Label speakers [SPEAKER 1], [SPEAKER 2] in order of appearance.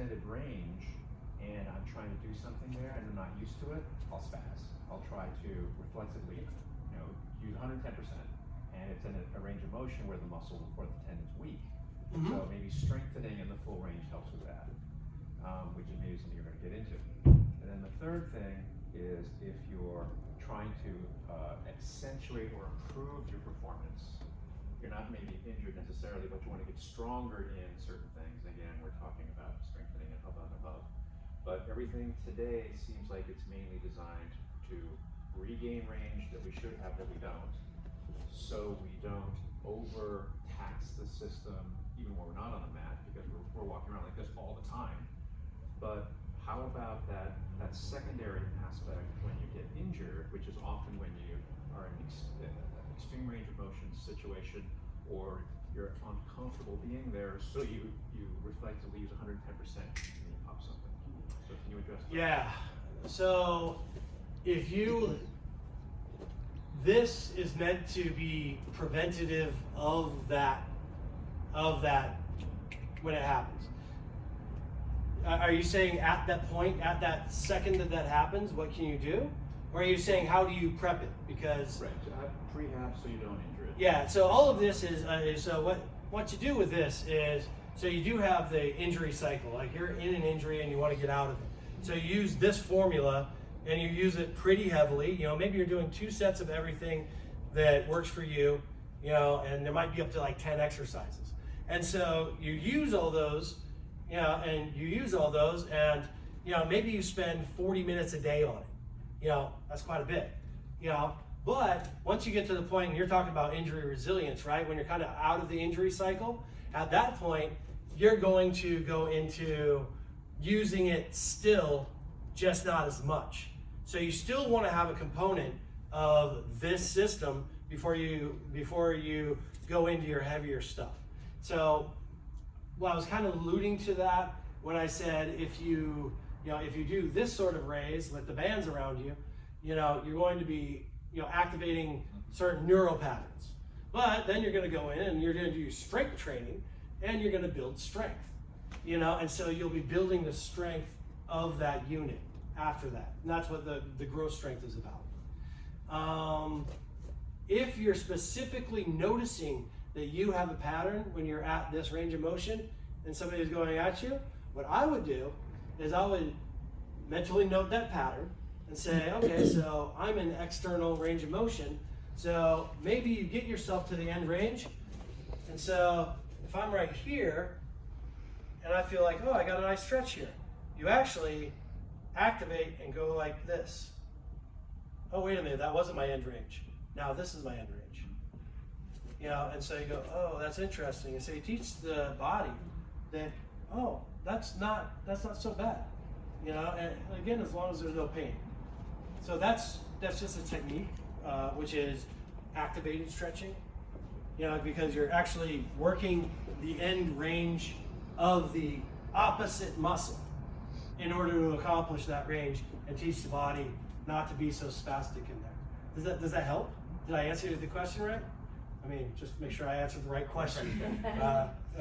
[SPEAKER 1] extended range and I'm trying to do something there and I'm not used to it, I'll spaz. I'll try to reflexively, use 110%, and it's in a range of motion where the muscle or the tendon's weak. So maybe strengthening in the full range helps with that, which is maybe something you're going to get into. And then the third thing is if you're trying to accentuate or improve your performance, you're not maybe injured necessarily, but you want to get stronger in certain things. Again, we're talking about strengthening and above. But everything today seems like it's mainly designed to regain range that we should have that we don't, so we don't overtax the system even when we're not on the mat, because we're walking around like this all the time. But how about that secondary aspect when you get injured, which is often when you are in an extreme range of motion situation, or you're uncomfortable being there, so you reflexively use 110% and you pop something. So can you address that?
[SPEAKER 2] Yeah, so this is meant to be preventative of that when it happens. Are you saying at that point, at that second that happens, what can you do? Or are you saying how do you prep it? Because
[SPEAKER 1] right, so prehab so you don't injure it.
[SPEAKER 2] Yeah, so all of this is so what you do with this is, so you do have the injury cycle, like you're in an injury and you want to get out of it. So you use this formula and you use it pretty heavily. Maybe you're doing 2 sets of everything that works for you, and there might be up to like 10 exercises. And so you use all those, and maybe you spend 40 minutes a day on it. That's quite a bit, But once you get to the point, and you're talking about injury resilience, right? When you're kind of out of the injury cycle, at that point, you're going to go into using it still, just not as much. So you still want to have a component of this system before you go into your heavier stuff. So, I was kind of alluding to that when I said if you do this sort of raise with the bands around you, you're going to be activating certain neural patterns. But then you're going to go in and you're going to do strength training, and you're going to build strength. And so you'll be building the strength of that unit after that. And that's what the growth strength is about. If you're specifically noticing that you have a pattern when you're at this range of motion and somebody's going at you, what I would do is I would mentally note that pattern and say, okay, so I'm in external range of motion, so maybe you get yourself to the end range, and so if I'm right here and I feel like, oh, I got a nice stretch here, you actually activate and go like this. Oh, wait a minute, that wasn't my end range. Now this is my end range. And so you go, oh, that's interesting. And so you teach the body that, oh, that's not so bad. And again, as long as there's no pain. So that's just a technique, which is activated stretching. Because you're actually working the end range of the opposite muscle in order to accomplish that range and teach the body not to be so spastic in there. Does that help? Did I answer the question right? I mean, just make sure I answered the right question.